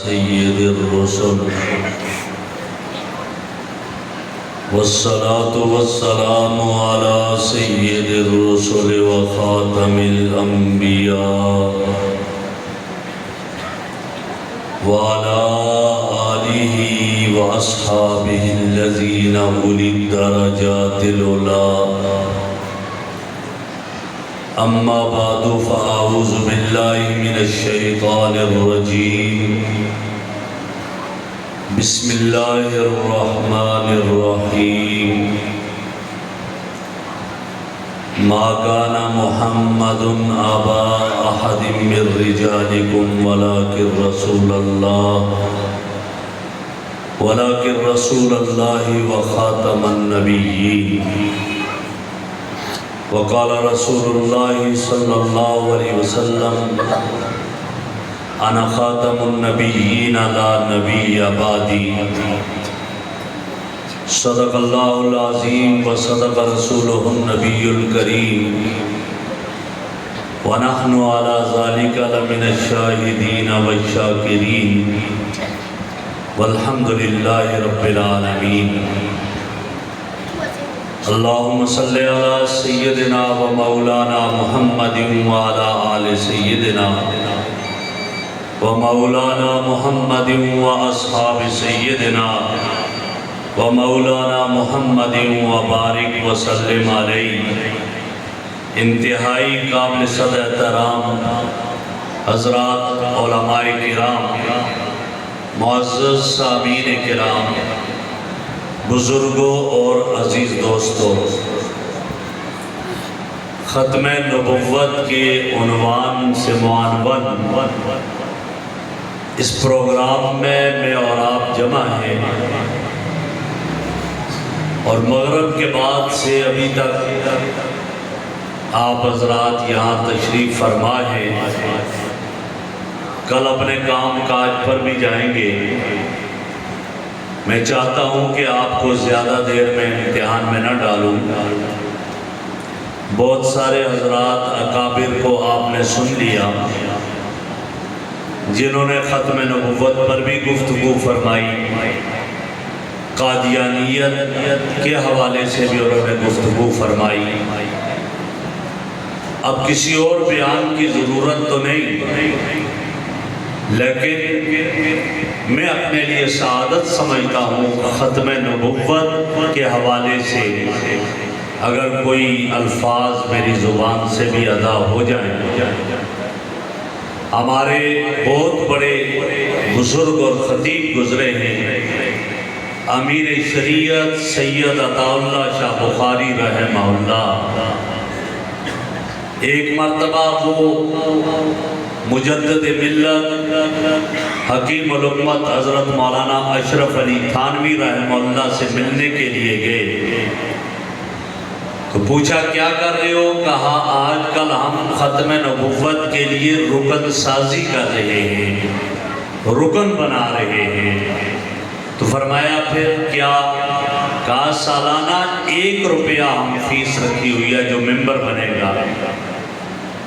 سید الرسل والصلاة والسلام على سید الرسل وخاتم الانبیاء وعلى آلہ واصحابہ الذین اولی الدرجات العلی اما بعد فاعوذ باللہ من الشیطان الرجیم بسم اللہ الرحمن الرحیم ما كان محمد ابا احد من رجالکم ولكن رسول اللہ وخاتم النبیین وقال رسول اللہ صلی اللہ علیہ وسلم انا خاتم النبیین لا نبی بعدی صدق اللہ العظیم وصدق رسولہ النبی الکریم ونحن على ذلك لمن الشاہدین والشاکرین والحمد للہ رب العالمین اللہم صلی علی سیدنا و مولانا محمد وعلی آل سیدنا و مولانا محمد و اصحاب سیدنا و مولانا محمد و بارک وسلم علیہ۔ انتہائی قابل صد احترام حضرات علماء کرام، معزز سامعین کرام، بزرگوں اور عزیز دوستوں، ختم نبوت کے عنوان سے معنون اس پروگرام میں اور آپ جمع ہیں، اور مغرب کے بعد سے ابھی تک آپ حضرات یہاں تشریف فرما ہیں، کل اپنے کام کاج پر بھی جائیں گے۔ میں چاہتا ہوں کہ آپ کو زیادہ دیر میں امتحان میں نہ ڈالوں۔ بہت سارے حضرات اکابر کو آپ نے سن لیا، جنہوں نے ختم نبوت پر بھی گفتگو فرمائی، قادیانیت کے حوالے سے بھی انہوں نے گفتگو فرمائی۔ اب کسی اور بیان کی ضرورت تو نہیں، لیکن میں اپنے لیے سعادت سمجھتا ہوں ختم نبوت کے حوالے سے اگر کوئی الفاظ میری زبان سے بھی ادا ہو جائیں۔ ہمارے بہت بڑے بزرگ اور خطیب گزرے ہیں، امیر شریعت سید عطا اللہ شاہ بخاری رحمہ اللہ۔ ایک مرتبہ وہ مجدد ملت حکیم الامت حضرت مولانا اشرف علی تھانوی رحمہ اللہ سے ملنے کے لیے گئے، تو پوچھا کیا کر رہے ہو؟ کہا آج کل ہم ختم نبوت کے لیے رکن سازی کر رہے ہیں، رکن بنا رہے ہیں۔ تو فرمایا پھر کیا؟ کہا سالانہ 1 روپیہ ہم فیس رکھی ہوئی ہے جو ممبر بنے گا۔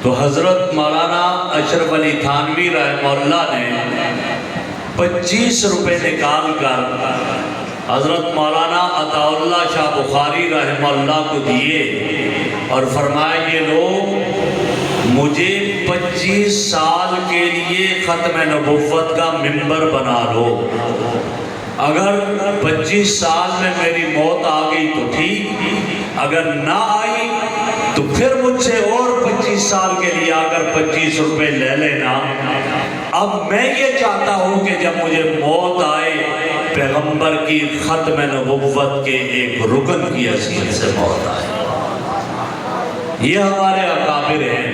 تو حضرت مولانا اشرف علی تھانوی رحمہ اللہ نے 25 روپے نکال کر حضرت مولانا عطا اللہ شاہ بخاری رحمہ اللہ کو دیے اور فرمایا یہ لوگ مجھے 25 سال کے لیے ختم نبوت کا ممبر بنا لو، اگر 25 سال میں میری موت آ گئی تو ٹھیک، اگر نہ آئی تو پھر مجھ سے اور 25 سال کے لیے آ کر 25 روپے لے لینا۔ اب میں یہ چاہتا ہوں کہ جب مجھے موت آئے پیغمبر کی ختم نبوت کے ایک رکن کی حیثیت سے موت آئے۔ یہ ہمارے اکابر ہیں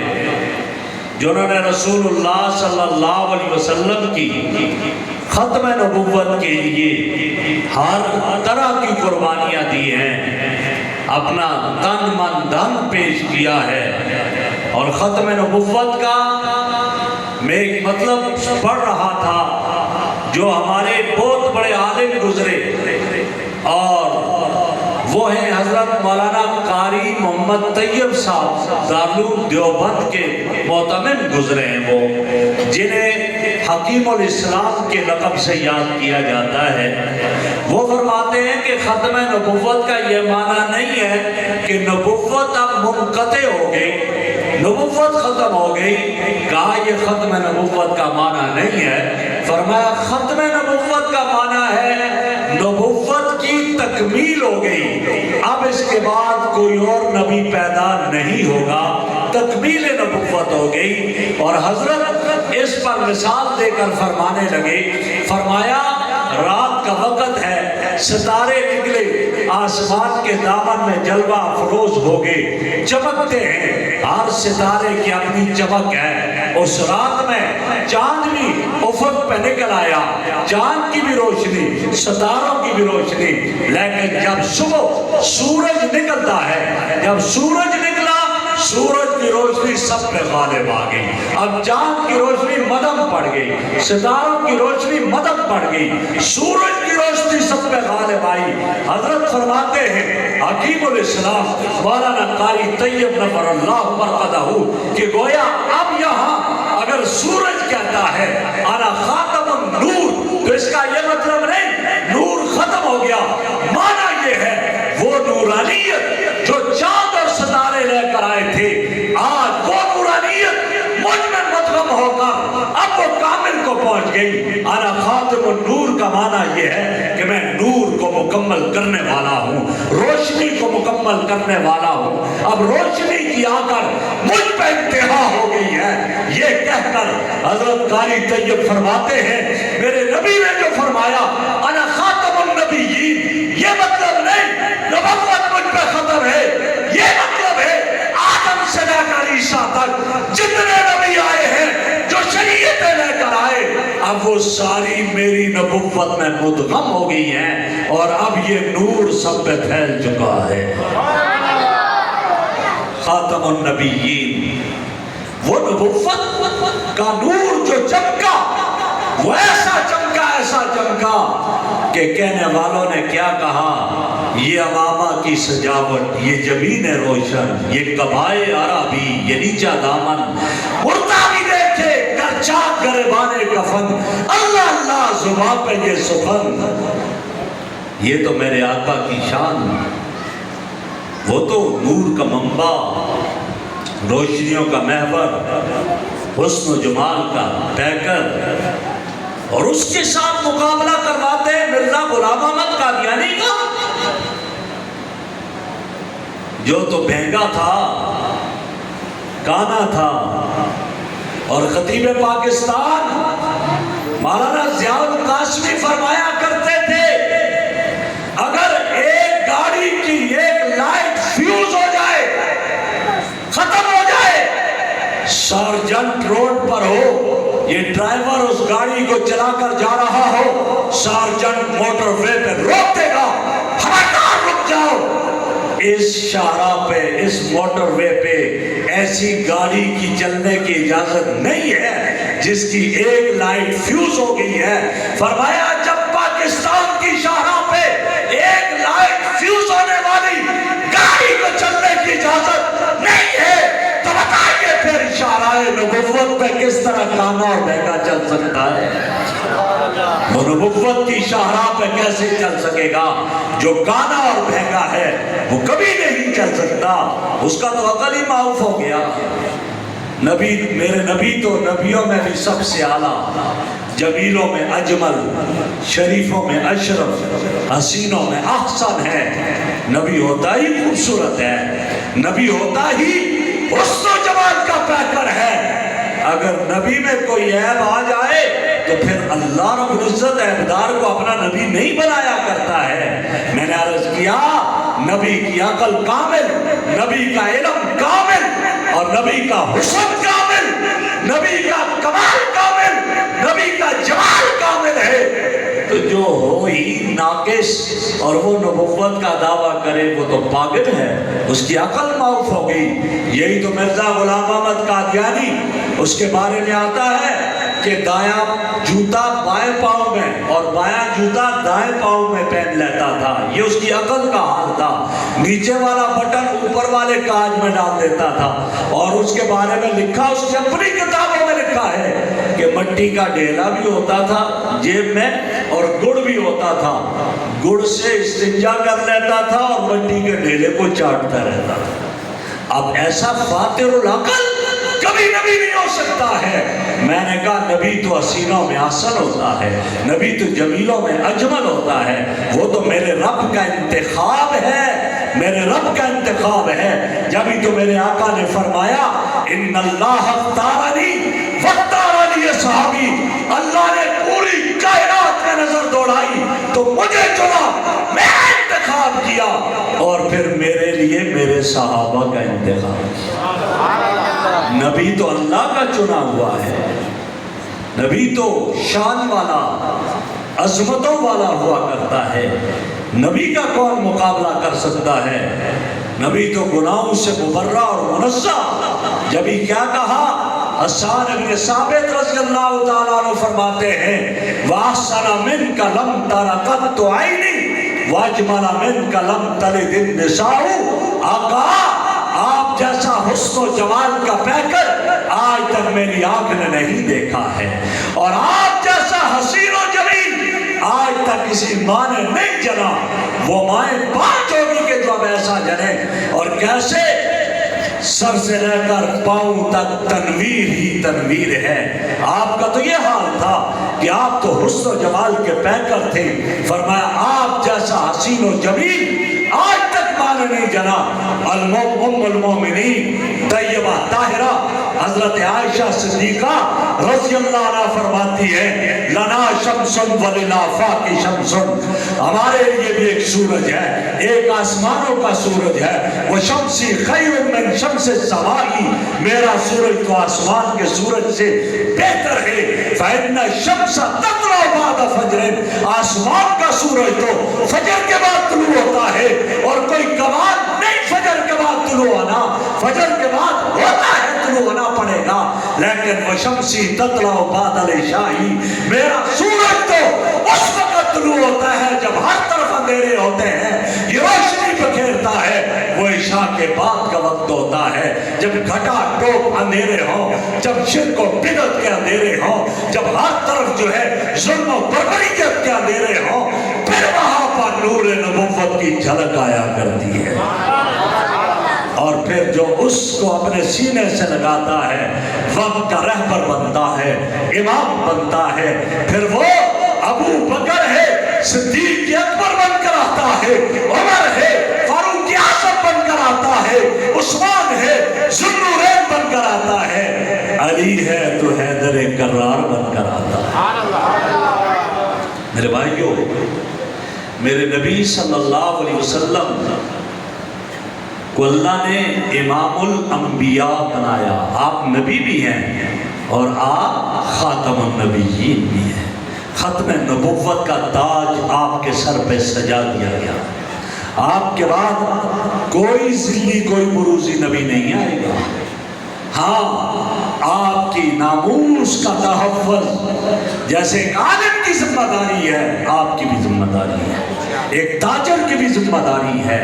جنہوں نے رسول اللہ صلی اللہ علیہ وسلم کی ختم نبوت کے لیے ہر طرح کی قربانیاں دی ہیں، اپنا تن من دھن پیش کیا ہے۔ اور ختم نبوت کا میں ایک مطلب پڑھ رہا تھا جو ہمارے بہت بڑے عالم گزرے، اور وہ ہیں حضرت مولانا قاری محمد طیب صاحب دارالعلوم دیوبند کے معتمد گزرے ہیں، وہ جنہیں حکیم الاسلام کے لقب سے یاد کیا جاتا ہے۔ وہ فرماتے ہیں کہ ختم نبوت کا یہ معنی نہیں ہے کہ نبوت اب منقطع ہو گئی، نبوت ختم ہو گئی۔ کہا یہ ختم نبوت کا معنی نہیں ہے، فرمایا ختم نبوت کا معنی ہے نبوت کی تکمیل ہو گئی، اب اس کے بعد کوئی اور نبی پیدا نہیں ہوگا، تکمیل نبوت ہو گئی۔ اور حضرت اس پر مثال دے کر فرمانے لگے، فرمایا رات کا وقت ہے، ستارے نکلے، آسمان کے دامن میں جلوہ افروز ہو گئے، چمکتے ہیں، ہر ستارے کی اپنی چمک ہے۔ اس رات میں چاند بھی افق پہ نکل آیا، چاند کی بھی روشنی، ستاروں کی بھی روشنی، لیکن جب صبح سورج نکلتا ہے، جب سورج نکلا، سورج کی روشنی سب پہ غالب آ گئی، اب چاند کی روشنی مدھم پڑ گئی، ستاروں کی روشنی مدھم پڑ گئی، سورج کی روشنی سب پہ غالب آئی۔ حضرت فرماتے ہیں حکیم الاسلام مولانا قاری طیب نفر اللہ مرقدہ کہ گویا اب یہاں اگر سورج کہتا ہے انا خاتم النور تو اس کا یہ مطلب نہیں نور ختم ہو گیا، معنی یہ ہے وہ نورانیت جو چاند اور ستارے لے کر آئے تھے، آج وہ نورانیت مجھ میں مدغم ہو کر اب وہ کامل کو پہنچ گئی۔ انا خاتم النور کا معنی یہ ہے کہ میں نور کو مکمل کرنے والا ہوں، روشنی کو مکمل کرنے والا ہوں، اب روشنی کی آ کر مجھ پہ انتہا ہو گئی ہے۔ یہ کہہ کر حضرت قاری طیب فرماتے ہیں میرے نبی نے جو فرمایا انا خاتم النبیین، یہ مطلب نہیں نبوت مجھ پہ ختم ہے، یہ مطلب ہے آدم سے لے کر عیسیٰ تک جتنے نبی آئے ہیں جو شریعتیں لے کر آئے، اب وہ ساری میری نبوت میں مدغم ہو گئی ہیں اور اب یہ نور سب پہ پھیل چکا ہے۔ خاتم النبیین، وہ نبوت کا نور جو چمکا، وہ ایسا چمکا کہ کہنے والوں نے کیا کہا، یہ امامہ کی سجاوٹ، یہ جبین روشن، یہ قبائے عربی، یہ نیچا دامن، مردہ بھی دیکھے کرچاک گریبانے کفن، اللہ اللہ زبان پہ یہ سخن، یہ تو میرے آقا کی شان، وہ تو نور کا منبع، روشنیوں کا محور، حسن و جمال کا پیکر، اور اس کے ساتھ مقابلہ کرواتے ہیں مرزا غلام احمد قادیانی کا جو تو بہنگا تھا، کانا تھا، اور خطیب پاکستان مولانا ضیاء القاسمی فرمایا کرتے تھے اگر ایک گاڑی کی ایک لائٹ فیوز ہو جائے، ختم ہو جائے، سارجنٹ روڈ پر ہو، یہ ڈرائیور اس گاڑی کو چلا کر جا رہا ہو، سارجنٹ موٹر وے پہ روک دے گا، خبردار رک جاؤ، اس شاہراہ پہ، اس موٹر وے پہ ایسی گاڑی کی چلنے کی اجازت نہیں ہے جس کی ایک لائٹ فیوز ہو گئی ہے۔ فرمایا جب پاکستان کی شاہراہ پہ ایک لائٹ فیوز ہونے والی گاڑی کو چلنے کی اجازت نہیں ہے تو بتائیے پھر شاہراہ نبوت پہ کس طرح کانا اور بہنگا چل سکتا ہے؟ وہ نبوت کی شاہراہ پہ کیسے چل سکے گا؟ جو کانا اور بہنگا ہے وہ کبھی نہیں چل سکتا، اس کا تو عقل ہی معاف ہو گیا۔ نبی، میرے نبی تو نبیوں میں بھی سب سے اعلیٰ، جمیلوں میں اجمل، شریفوں میں اشرف، حسینوں میں احسن ہے۔ نبی ہوتا ہی خوبصورت ہے، نبی ہوتا ہی حسن و جمال کا پیکر ہے۔ اگر نبی میں کوئی عیب آ جائے تو پھر اللہ رب العزت عیبدار کو اپنا نبی نہیں بنایا کرتا ہے۔ میں نے عرض کیا نبی کی عقل کامل، نبی کا علم کامل، اور نبی کا حسن کامل، نبی کا کمال کامل، نبی کا جمال کامل ہے۔ تو جو ہو ہی ناقص اور وہ نبوت کا دعویٰ کرے وہ تو پاگل ہے، اس کی عقل معاف ہو گئی۔ یہی تو مرزا غلام احمد قادیانی، اس کے بارے میں آتا ہے کہ دایاں جوتا بائیں پاؤں میں اور بایاں جوتا دائیں پاؤں میں پہن لیتا تھا، یہ اس کی عقل کا حال تھا۔ نیچے والا بٹن اوپر والے کاج میں ڈال دیتا تھا، اور اس کے بارے میں لکھا، اس کی اپنی کتابوں میں لکھا ہے کہ مٹی کا ڈھیلا بھی ہوتا تھا جیب میں اور گڑ بھی ہوتا تھا، گڑ سے استنجا کر لیتا تھا اور مٹی کے ڈھیلے کو چاٹتا رہتا تھا۔ اب ایسا فاتر العقل کبھی نبی نہیں ہو سکتا ہے۔ میں نے کہا نبی تو حسینوں میں احسن ہوتا ہے، نبی تو جمیلوں میں اجمل ہوتا ہے، وہ تو میرے رب کا انتخاب ہے، میرے رب کا انتخاب ہے۔ جبھی تو میرے آقا نے فرمایا ان اللہ اختارنی واختارنی اصحابی، اللہ نے پوری کائنات میں نظر دوڑائی تو مجھے چنا، میں انتخاب کیا اور پھر میرے لیے میرے صحابہ کا انتخاب کیا۔ نبی تو اللہ کا چنا ہوا ہے، نبی تو شان والا عظمتوں والا ہوا کرتا ہے، نبی کا کون مقابلہ کر سکتا ہے؟ نبی تو گناہوں سے مبرہ اور منزہ۔ جبھی کیا کہا؟ حسان بن ثابت رضی اللہ تعالیٰ عنہ فرماتے ہیں وَأَحْسَنَ مِنْكَ لَمْ تَرَ قَطُّ عَيْنِي وَأَجْمَلَ مِنْكَ لَمْ تَلِدِ النِّسَاءُ۔ آقا آپ جیسا حسن و جمال کا پیکر آج تک میری آنکھ نے نہیں دیکھا ہے، اور آپ جیسا حسین و جمیل آج تک کسی ماں نے نہیں جنا۔ وہ مائیں پانچ ہوگی کہ جو اب ایسا جنے، اور کیسے؟ سر سے لے کر پاؤں تک تنویر ہی تنویر ہے۔ آپ کا تو یہ حال تھا کہ آپ تو حسن و جمال کے پیکر تھے۔ فرمایا آپ جیسا حسین و جمیل آج تک ماں نے نہیں جنا۔ ام المومنین طیبہ طاہرہ حضرت عائشہ صدیقہ رضی اللہ عنہ فرماتی ہے لنا شمس وللآفاق شمس، ہمارے لیے بھی ایک سورج ہے، ایک آسمانوں کا سورج ہے۔ وہ شمسی خیر من شمس السماء، میرا سورج تو آسمان کے سورج سے بہتر ہے۔ فإن الشمس تطلع بعد فجر، آسمان کا سورج تو فجر کے بعد طلوع ہوتا ہے، اور کوئی کمال نہیں فجر کے بعد طلوع ہونا، فجر کے بعد ہوتا ہے طلوع ہونا پڑے گا، لیکن وہ شمسی تطلع بعد العشاء، میرا سورج تو اس وقت طلوع ہوتا ہے جب ہر طرف اندھیرے ہوتے ہیں، یہ روشنی بکھیرتا ہے، وہ عشاء کے بعد کا وقت ہوتا ہے جب گھٹا ٹوپ اندھیرے ہوں، جب شرک و بدعت کے اندھیرے ہوں، جب ہر طرف جو ہے ظلم و بربریت کے اندھیرے ہوں، پھر وہاں پر نور نبوت کی جھلک آیا کرتی ہے۔ اور پھر جو اس کو اپنے سینے سے لگاتا ہے وقت کا رہبر بنتا ہے، امام بنتا ہے، پھر وہ ابو بکر ہے، صدیق اکبر بن کر آتا ہے، عمر ہے، فاروق اعظم بن کر آتا ہے، عثمان ہے، ذو النورین بن کر آتا ہے، علی ہے تو حیدر کرار بن کر آتا ہے۔ میرے بھائیوں، میرے نبی صلی اللہ علیہ وسلم کو اللہ نے امام الانبیاء بنایا۔ آپ نبی بھی ہیں اور آپ خاتم النبیین بھی ہیں، ختم نبوت کا تاج آپ کے سر پہ سجا دیا گیا۔ آپ کے بعد کوئی ذلی کوئی بروزی نبی نہیں آئے گا۔ ہاں، آپ کی ناموس کا تحفظ جیسے ایک عالم کی ذمہ داری ہے، آپ کی بھی ذمہ داری ہے، ایک تاجر کی بھی ذمہ داری ہے،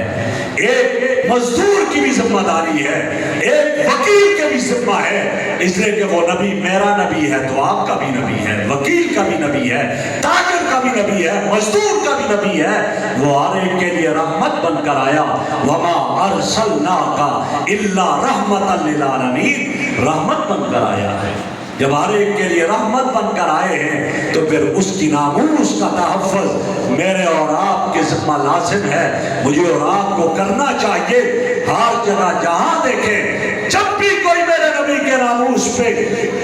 ایک مزدور کی بھی ذمہ داری ہے، ایک وکیل کے بھی ذمہ ہے، اس لیے کہ وہ نبی میرا نبی ہے تو آپ کا بھی نبی ہے، وکیل کا بھی نبی ہے، تاجر کا بھی نبی ہے، مزدور کا بھی نبی ہے۔ وہ ہر ایک کے لیے رحمت بن کر آیا، وما ارسلناک الا رحمتا للعالمین، رحمت بن کر آیا ہے۔ جب ہر ایک کے لیے رحمت بن کر آئے ہیں تو پھر اس کی ناموس کا تحفظ میرے اور آپ کے ذمہ لازم ہے، مجھے اور آپ کو کرنا چاہیے۔ ہر جگہ جہاں دیکھیں، جب بھی کوئی میرے نبی کے ناموس پہ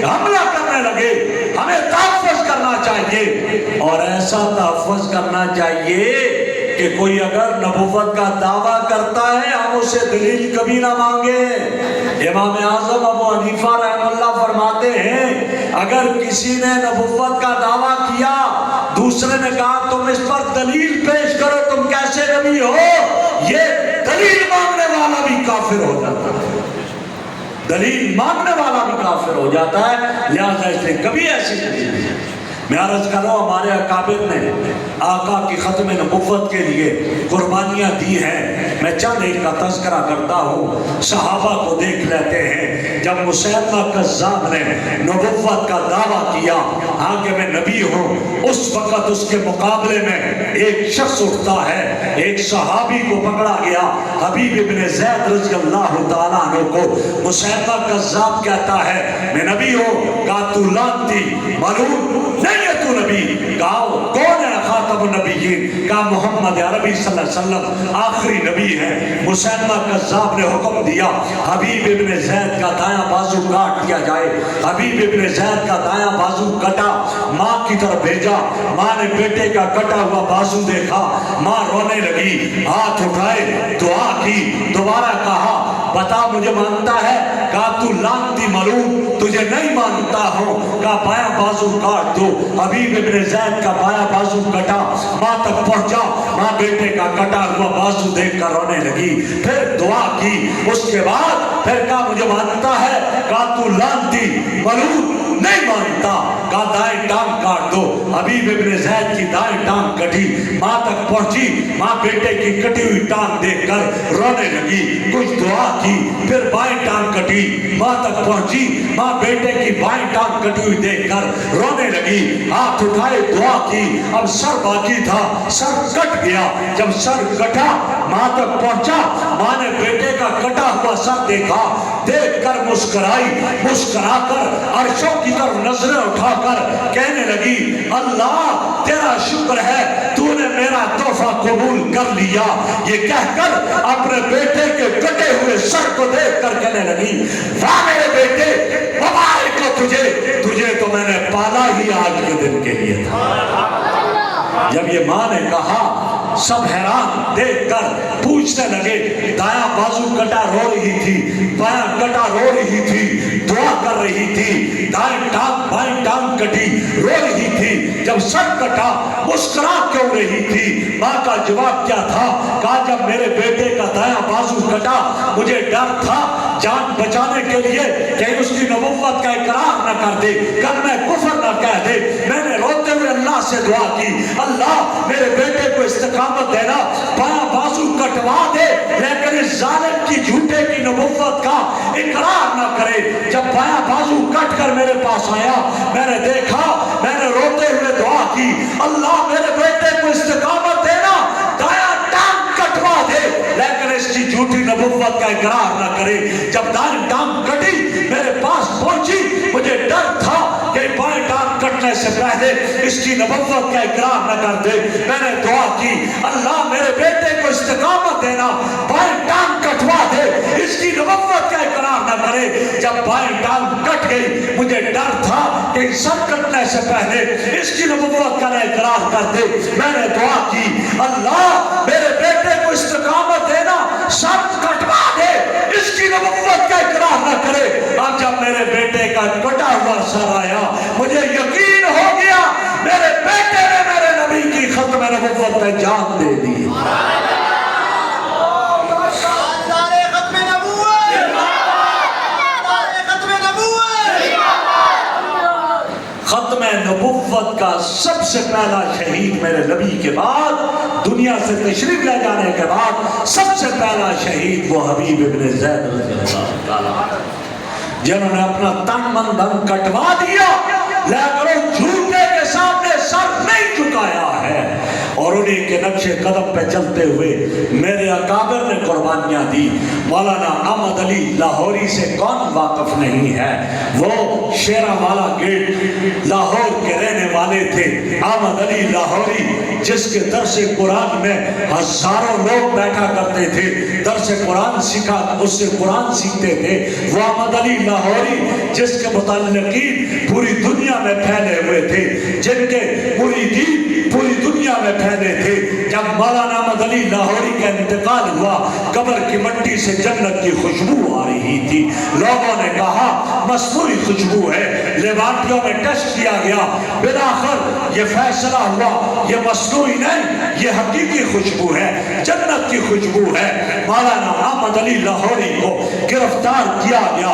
حملہ کرنے لگے، ہمیں تحفظ کرنا چاہیے، اور ایسا تحفظ کرنا چاہیے کہ کوئی اگر نبوت کا دعویٰ کرتا ہے ہم اسے دلیل کبھی نہ مانگے۔ امام اعظم ابو حنیفہ رحمہ اللہ فرماتے ہیں اگر کسی نے نبوت کا دعویٰ کیا، دوسرے نے کہا تم اس پر دلیل پیش کرو، تم کیسے نبی ہو، یہ دلیل مانگنے والا بھی کافر ہو جاتا ہے، دلیل مانگنے والا بھی کافر ہو جاتا ہے۔ لہذا اس نے کبھی ایسی دلیل میں عرض کروں، ہمارے اکابر نے آقا کی ختم نبوت کے لیے قربانیاں دی ہیں۔ میں چند ایک کا تذکرہ کرتا ہوں، صحابہ کو دیکھ لیتے ہیں۔ جب مسیلمہ کذاب نے نبوت کا دعویٰ کیا، ہاں کہ میں نبی ہوں، اس وقت اس کے مقابلے میں ایک شخص اٹھتا ہے، ایک صحابی کو پکڑا گیا، حبیب ابن زید رضی اللہ تعالیٰ عنہ کو۔ مسیلمہ کذاب کہتا ہے میں نبی ہوں، کہا تو لانتی ملعون، نہیں ہے تو نبی؟ کہا کون ہے خاتم النبیین؟ کہا محمد عربی صلی اللہ علیہ وسلم آخری نبی ہے۔ مسیلمہ کذاب نے حکم دیا حبیب ابن زید کا دایاں بازو کاٹ دیا جائے۔ حبیب ابن زید کا دایاں بازو کٹا، ماں کی طرف بھیجا، ماں نے بیٹے کا کٹا ہوا بازو دیکھا، ماں رونے لگی، ہاتھ اٹھائے، دعا کی، دوبارہ کہا بتا مجھے مانتا ہے؟ کہا تو لانتی ملعون، تجھے نہیں مانتا ہوں۔ کہا بایاں بازو کاٹ دو۔ حبیب ابن زید کا بایاں بازو کٹا، ماں تک پہنچا، ماں بیٹے کا کٹا ہوا بازو دیکھ کر رونے لگی، پھر دعا کی، اس کے بعد پھر کہا مجھے مانتا ہے؟ کہا تو لانتی ملعون، نہیں مانتا۔ کہا دائیں ٹانگ کاٹ دو۔ حبیب ابن زید کی دائیں ٹانگ کٹی، ماں تک پہنچی، ماں بیٹے کی کٹی ہوئی ٹانگ دیکھ کر رونے لگی، کچھ دعا کی، پھر بائیں ٹانگ کٹی، ماں تک پہنچی، ماں بیٹے کی بائیں ٹانگ کٹی ہوئی دیکھ کر رونے لگی، ہاتھ اٹھائے، دعا کی، اب سر باقی تھا، سر کٹ گیا۔ جب سر کٹا، ماں تک پہنچا، ماں نے بیٹے کا کٹا ہوا سر دیکھا، دیکھ کر مسکرائی، مسکرا کر عرشوں کی طرف نظریں اٹھا کر کہنے لگی اللہ تیرا شکر ہے تو نے میرا تحفہ قبول کر لیا۔ یہ کہہ کر اپنے بیٹے کے کٹے ہوئے سر کو دیکھ کر کہنے لگی واہ میرے بیٹے، مبارک ہو تجھے، تجھے تو میں نے پالا ہی آج کے دن کے لیے تھا۔ جب یہ ماں نے کہا، سب حیران دیکھ کر پوچھنے لگے، دایاں بازو کٹا رو رہی تھی، بایاں کٹا رو رہی تھی، دعا کر رہی تھی، دائیں ٹانگ بائیں ٹانگ کٹی رو رہی تھی، جب سر کٹا مسکرا کیوں رہی تھی؟ ماں کا جواب کیا تھا؟ کہا جب میرے بیٹے کا دایاں بازو کٹا مجھے ڈر تھا جان بچانے کے لیے کہ اس کی نبوت کا اقرار نہ کر دے، کلمہ کفر نہ کہہ دے، میں نے روتے ہوئے اللہ سے دعا کی اللہ میرے بیٹے کو استقامت دینا، بایاں بازو کٹوا دے لیکن اس ظالم کی جھوٹے کی نبوت کا اقرار نہ کرے۔ جب بایاں بازو کٹ کر میرے پاس آیا، میں نے دیکھا، میں نے روتے ہوئے دعا کی اللہ میرے بیٹے کو استقامت دینا، دایاں ٹانگ کٹوا دے لیکن اس کی جھوٹی نبوت کا اقرار نہ کرے۔ جب دائیں ٹانگ کٹی میرے پاس پہنچی، مجھے ڈر تھا کہ بائیں ٹانگ کٹنے سے پہلے اس کی نبوت کا اقرار نہ کر دے، میں نے دعا کی اللہ میرے بیٹے کو استقامت دینا، بائیں ٹانگ کٹوا دے، اس کی نبوت کا اقرار نہ کرے۔ جب بائیں ٹانگ کٹ گئی مجھے ڈر تھا کہ سر کٹنے سے پہلے اس کی نبوت کا اقرار کر دے، میں نے دعا کی اللہ میرے بیٹے کو استقامت دینا، سر کٹوا دے، اس کی نبوت کا اقرار نہ کرے۔ اب جب میرے بیٹے کا کٹا ہوا سر آیا مجھے یقین ہو گیا میرے بیٹے نے میرے نبی کی ختم نبوت پہ جان دے دی۔ ختم نبوت کا سب سے پہلا شہید میرے نبی کے بعد، دنیا سے تشریف لے جانے کے بعد سب سے پہلا شہید وہ حبیب ابن زید رضی اللہ تعالیٰ جنہوں نے اپنا تن من دھن کٹوا دیا لیکن وہ جھوٹے کے سامنے سر نہیں جھکایا ہے، اور انہیں کے نقش قدم پہ چلتے ہوئے میرے اکابر نے قربانیاں دی۔ مولانا احمد علی لاہوری سے کون واقف نہیں ہے؟ وہ شیرہ والا گیٹ لاہور کے رہنے والے تھے۔ احمد علی لاہوری جس کے درس قرآن میں ہزاروں لوگ بیٹھا کرتے تھے، درس قرآن سیکھا، اس سے قرآن سیکھتے تھے، وہ احمد علی لاہوری جس کے متعلقین پوری دنیا میں پھیلے ہوئے تھے، جن کے مریدین پوری دنیا میں پھیلے تھے۔ جب مولانا احمد علی لاہوری کا انتقال ہوا، قبر کی مٹی سے جنت کی خوشبو آ رہی تھی، لوگوں نے کہا مصنوعی خوشبو ہے، لیبارٹریوں میں ٹیسٹ کیا گیا، بالآخر یہ فیصلہ ہوا یہ مصنوعی نہیں، یہ حقیقی خوشبو ہے، جنت کی خوشبو ہے۔ مولانا احمد علی لاہوری کو گرفتار کیا گیا،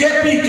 KPK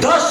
10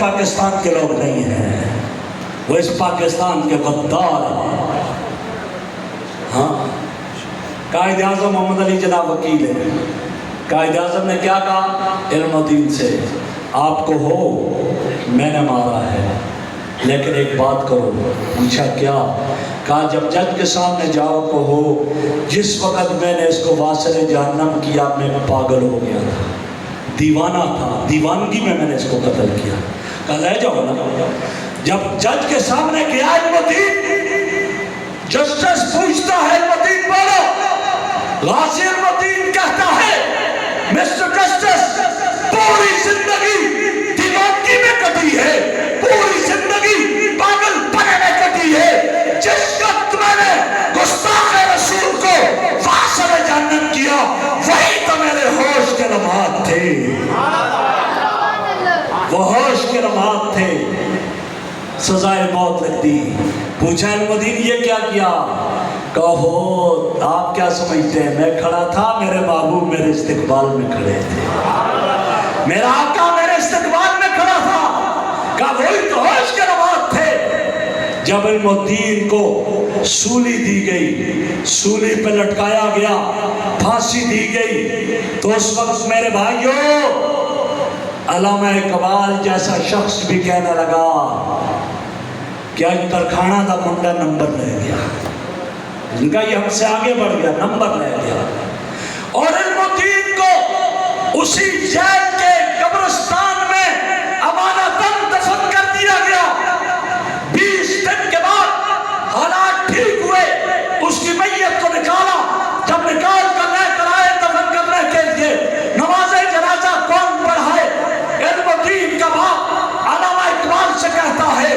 پاکستان کے لوگ نہیں ہیں، وہ اس پاکستان کے غدار ہیں۔ ہاں، قائد اعظم محمد علی جناب وکیل ہے، قائد اعظم نے کیا کہا علم و دین سے؟ آپ کو ہو میں نے مارا ہے، لیکن ایک بات کرو۔ پوچھا کیا؟ کہا جب جج کے سامنے جاؤ کو ہو جس وقت میں نے اس کو واصل جہنم کیا میں پاگل ہو گیا تھا، دیوانہ تھا، دیوانگی میں نے اس کو قتل کیا۔ کہا لے جاؤ نا۔ جب جج کے سامنے گیا علم الدین، جسٹس پوچھتا ہے علم الدین بولو، غازی علم الدین کہتا ہے مسٹر جسٹس پوری زندگی دیوانگی میں کٹی ہے، پوری زندگی پاگل پنے میں کٹی ہے، جس وقت میں نے گستاخ رسول کو واصل جہنم کیا وہی تو میرے ہوش کے لمحات تھے، وہ ہوش کے لمحات تھے، سزائے موت لگ دی۔ پوچھا علم الدین یہ کیا کیا؟ کہو آپ کیا سمجھتے ہیں؟ میں کھڑا تھا، میرے محبوب میرے استقبال میں کھڑے تھے، میرا آقا میرے استقبال میں کھڑا تھا۔ کہا وہی تو ہوش کے لمحات تھے۔ جب علم الدین کو سولی دی گئی، سولی پہ لٹکایا گیا، پھانسی دی گئی، تو اس وقت میرے بھائیوں علامہ اقبال جیسا شخص بھی کہنے لگا کہ آج ترکھانہ دا منڈا نمبر لے گیا، ان کا یہ ہم سے آگے بڑھ گیا، نمبر لے گیا۔ اور علم الدین کو اسی جیل کے قبرستان میں امانتاً دفن کر دیا گیا۔ 20 دن کے بعد حالات ٹھیک ہوئے، اس کی میت کو نکالا، جب نکال کر لے کر آئے دفن کرنے کے لیے، نماز جنازہ کون پڑھائے؟ علم الدین کا باپ علامہ اقبال سے کہتا ہے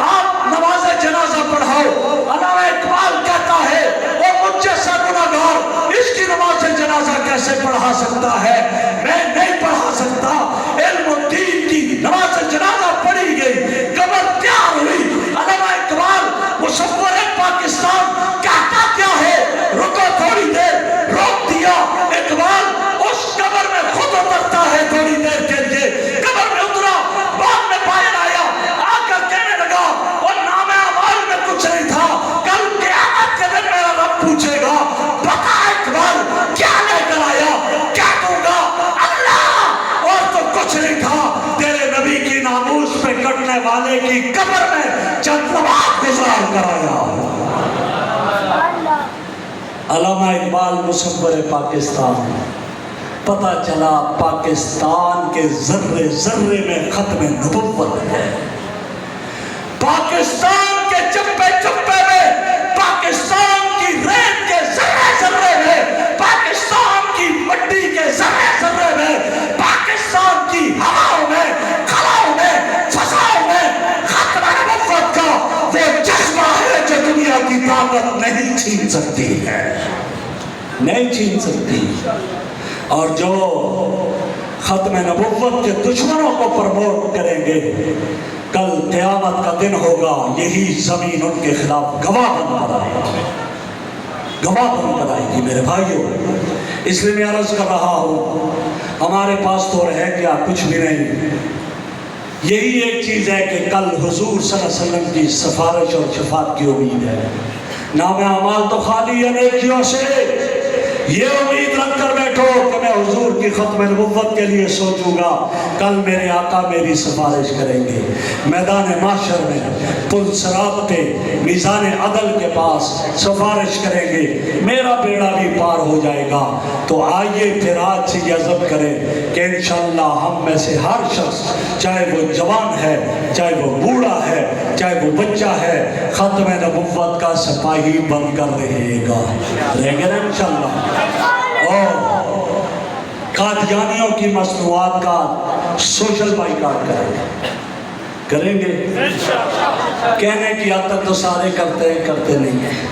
آپ نماز جنازہ پڑھاؤ۔ علامہ اقبال کہتا ہے وہ مجھ جیسا گناہگار اس کی نماز جنازہ کیسے پڑھا سکتا ہے؟ میں نہیں پڑھا سکتا۔ علم الدین کی نماز جنازہ پڑھی گئی، قبر تیار ہوئی۔ علامہ اقبال مصور پاکستان کہتا کیا ہے؟ رکو تھوڑی دیر، روک دیا۔ اقبال اس قبر میں خود اترتا ہے تھوڑی دیر کے لیے، قبر میں اترا، بعد میں باہر آیا، آ کر کہنے لگا اور نام اعمال میں کچھ نہیں تھا، کل قیامت کے دن میرا رب پوچھے گا بتا اقبال کیا لے کر آیا؟ کیا دوں گا؟ اللہ، اور تو کچھ نہیں تھا، تیرے نبی کی ناموس پہ کٹنے والے کی قبر میں چند لمحات گزار کر آیا۔ علامہ اقبال مصور پاکستان، پتہ چلا پاکستان کے ذرے ذرے میں ختم نبوت ہے، پاکستان کے چپے چپے میں، پاکستان کی ریت کے ذرے ذرے میں، پاکستان کی مٹی کے ذرے ذرے میں، پاکستان کی ہواؤں میں، خلاؤں میں، فضاؤں میں ختم نبوت کا وہ جذبہ ہے جو دنیا کی طاقت نہیں چھین سکتی ہے، نہیں چھین سکتی۔ اور جو ختم نبوت کے دشمنوں کو پروموٹ کریں گے، کل قیامت کا دن ہوگا، یہی زمین ان کے خلاف گواہ بن کر آئے گی، گواہ بن کر آئے گی۔ میرے بھائیوں، اس لیے میں عرض کر رہا ہوں ہمارے پاس تو رہ گیا کچھ بھی نہیں، یہی ایک چیز ہے کہ کل حضور صلی اللہ علیہ وسلم کی سفارش اور شفاعت کی امید ہے۔ نام اعمال تو خالی ہے نیکیوں سے، یہ امید رکھ کر بیٹھو کہ میں حضور کی ختم نبوت کے لیے سوچوں گا، کل میرے آقا میری سفارش کریں گے، میدان محشر میں پل صراط پہ میزان عدل کے پاس سفارش کریں گے، میرا بیڑا بھی پار ہو جائے گا۔ تو آئیے پھر آج سے یہ عزم کریں کہ انشاءاللہ ہم میں سے ہر شخص، چاہے وہ جوان ہے، چاہے وہ بوڑھا ہے، چاہے وہ بچہ ہے، ختم نبوت کا سپاہی بن کر رہے گا، رہیں گے نا انشاءاللہ۔ اور قادیانیوں کی مصنوعات کا سوشل بائیکاٹ کریں گے، کہنے کی حد تک تو سارے کرتے ہیں، کرتے نہیں ہیں۔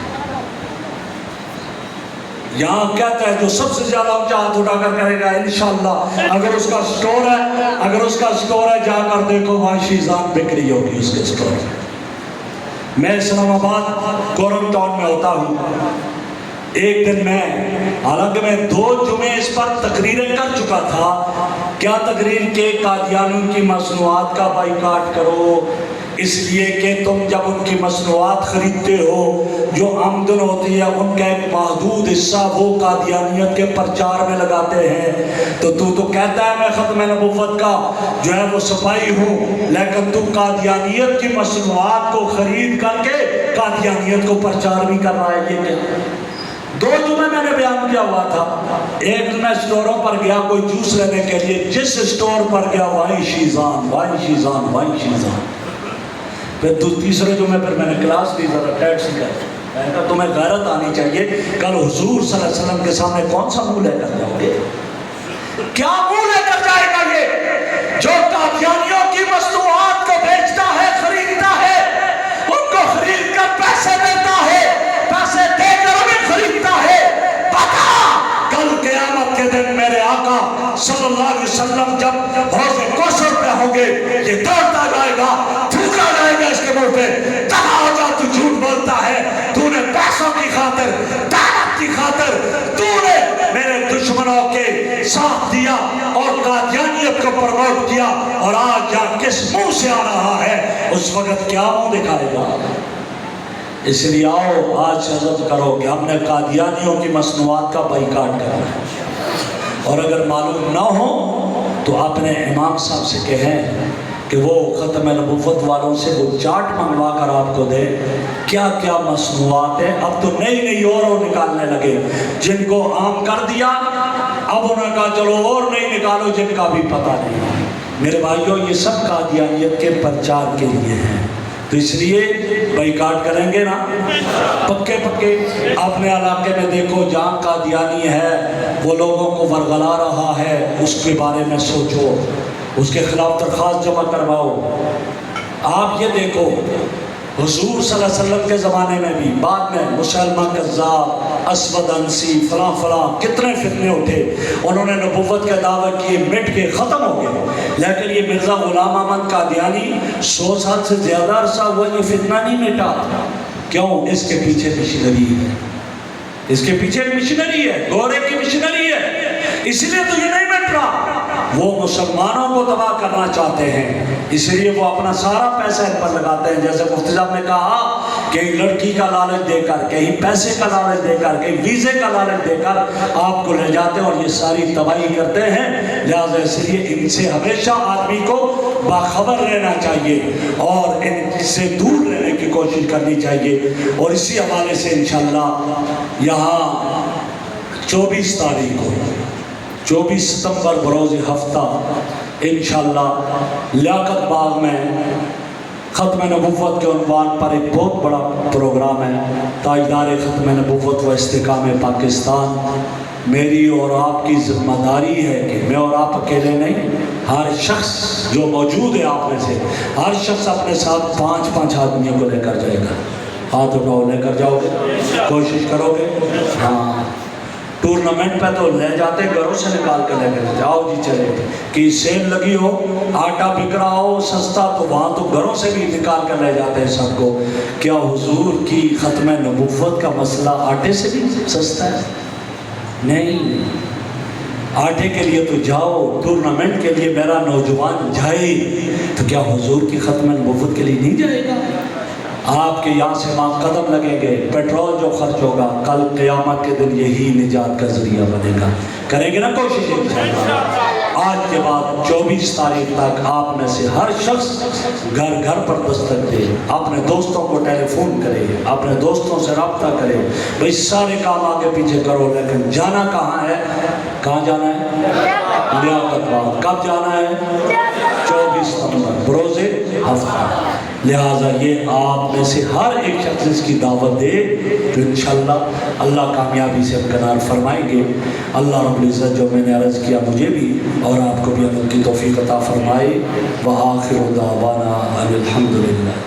یہاں کہتا ہے جو سب سے زیادہ اونچا ہاتھ اٹھا کر کرے گا انشاءاللہ، اگر اس کا سٹور ہے، اگر اس کا سٹور ہے، جا کر دیکھو معاشی ذات بکری ہوگی اس کے سٹور میں۔ میں اسلام آباد گورم ٹاؤن میں ہوتا ہوں، ایک دن میں، حالانکہ میں 2 جمعے اس پر تقریریں کر چکا تھا، کیا تقریر کے قادیانیوں کی مصنوعات کا بائیکاٹ کرو، اس لیے کہ تم جب ان کی مصنوعات خریدتے ہو جو آمدن ہوتی ہے ان کا ایک محدود حصہ وہ قادیانیت کے پرچار میں لگاتے ہیں، تو کہتا ہے میں ختم نبوت کا جو ہے وہ سپاہی ہوں، لیکن تو قادیانیت کی مصنوعات کو خرید کر کے قادیانیت کو پرچار بھی کر رہا ہے۔ یہ کیا 2 جمعے میں نے بیان کیا ہوا تھا۔ ایک دن میں اسٹوروں پر گیا کوئی جوس لینے کے لیے، جس اسٹور پر گیا وہیں شیزان۔ پھر تیسرے جمعے پر میں نے کلاس دی، ذرا ٹیٹ سے میں نے کہا تمہیں غیرت آنی چاہیے، کل حضور صلی اللہ علیہ وسلم کے سامنے کون سا منہ لے کر جاؤ گے؟ کیا منہ لے کر جائے گا یہ جو قادیانیوں کی مصنوعات کو بیچتا ہے، خریدتا ہے، ان کو خرید کر پیسے دیتا ہے، پیسے دے کر انہیں خریدتا ہے؟ بتا کل قیامت کے دن میرے آقا صلی اللہ علیہ وسلم جب حوض کوثر پہ ہوں گے، یہ دوڑتا جائے گا، تھوکا جائے گا اس کے منہ پہ، دفع ہو جا تو جھوٹ بولتا ہے، تو نے پیسوں کی خاطر، دعوت کی خاطر تو نے میرے دشمنوں کے ساتھ دیا اور قادیانیت کو پروموٹ کیا، اور آج یہاں کس منہ سے آ رہا ہے، اس وقت کیا منہ دکھائے گا؟ اس لیے آؤ آج سے عزم کرو کہ ہم نے قادیانیوں کی مصنوعات کا بائیکاٹ کرنا ہے، اور اگر معلوم نہ ہو تو اپنے امام صاحب سے کہیں کہ وہ ختم نبوت والوں سے وہ چارٹ منگوا کر آپ کو دے کیا کیا مصنوعات ہیں۔ اب تو نئی اور نکالنے لگے، جن کو عام کر دیا اب انہوں نے کہا چلو اور نہیں نکالو جن کا بھی پتہ نہیں۔ میرے بھائیوں یہ سب قادیانیت کے پرچار کے لیے ہیں، تو اس لیے بائیکاٹ کریں گے نا پکے اپنے علاقے میں دیکھو جہاں قادیانی ہے وہ لوگوں کو ورغلا رہا ہے، اس کے بارے میں سوچو، اس کے خلاف درخواست جمع کرواؤ۔ آپ یہ دیکھو حضور صلی اللہ علیہ وسلم کے زمانے میں بھی، بعد میں مسلمہ کذاب، اسود انسی، فلاں کتنے فتنے اٹھے، انہوں نے نبوت کے دعوے کیے، مٹ کے ختم ہو گئے، لیکن یہ مرزا غلام احمد قادیانی 100 سال سے زیادہ عرصہ ہوا یہ فتنہ نہیں مٹا۔ کیوں؟ اس کے پیچھے مشنری ہے، اس کے پیچھے مشنری ہے، گورے کی مشنری ہے، اس لیے تو یہ نہیں مٹ رہا۔ وہ مسلمانوں کو تباہ کرنا چاہتے ہیں، اس لیے وہ اپنا سارا پیسہ ان پر لگاتے ہیں۔ جیسے مفتی صاحب نے کہا کہیں لڑکی کا لالچ دے کر، کہیں پیسے کا لالچ دے کر، کہیں ویزے کا لالچ دے کر آپ کو لے جاتے ہیں اور یہ ساری تباہی کرتے ہیں۔ لہٰذا اس لیے ان سے ہمیشہ آدمی کو باخبر رہنا چاہیے اور ان سے دور رہنے کی کوشش کرنی چاہیے۔ اور اسی حوالے سے انشاءاللہ یہاں 24 تاریخ کو 24 ستمبر بروز ہفتہ انشاءاللہ لیاقت باغ میں ختم نبوت کے عنوان پر ایک بہت بڑا پروگرام ہے، تاجدار ختم نبوت و استحکام پاکستان۔ میری اور آپ کی ذمہ داری ہے کہ میں اور آپ اکیلے نہیں، ہر شخص جو موجود ہے آپ میں سے ہر شخص اپنے ساتھ 5 آدمیوں کو لے کر جائے گا۔ ہاتھ اٹھاؤ، لے کر جاؤ گے؟ کوشش کرو گے؟ ہاں، ٹورنامنٹ پہ تو لے جاتے، گھروں سے نکال کے لے کر جاؤ جی چلے، کہ سیل لگی ہو، آٹا بک رہا ہو سستا تو وہاں تو گھروں سے بھی نکال کر لے جاتے ہیں سب کو۔ کیا حضور کی ختم نبوت کا مسئلہ آٹے سے بھی سستا ہے؟ نہیں، آٹے کے لیے تو جاؤ، ٹورنامنٹ کے لیے میرا نوجوان جائے تو کیا حضور کی ختم نبوت کے لیے نہیں جائے گا؟ آپ کے یہاں سے وہاں قدم لگیں گے، پیٹرول جو خرچ ہوگا کل قیامت کے دن یہی نجات کا ذریعہ بنے گا۔ کریں گے نا کوشش انشاءاللہ؟ آج کے بعد 24 تاریخ تک آپ میں سے ہر شخص گھر پر دستک دے، اپنے دوستوں کو ٹیلی فون کرے، اپنے دوستوں سے رابطہ کرے، بھئی سارے کام آگے پیچھے کرو، لیکن جانا کہاں ہے؟ کہاں جانا ہے؟ لیاقت باغ۔ کب جانا ہے؟ 24 ستمبر بروز ہفتہ۔ لہٰذا یہ آپ میں سے ہر ایک شخص اس کی دعوت دے تو انشاءاللہ اللہ کامیابی سے امکنار فرمائیں گے۔ اللہ رب العزت جو میں نے عرض کیا مجھے بھی اور آپ کو بھی عمل کی توفیق عطا فرمائے۔ وآخر دعوانا الحمدللہ۔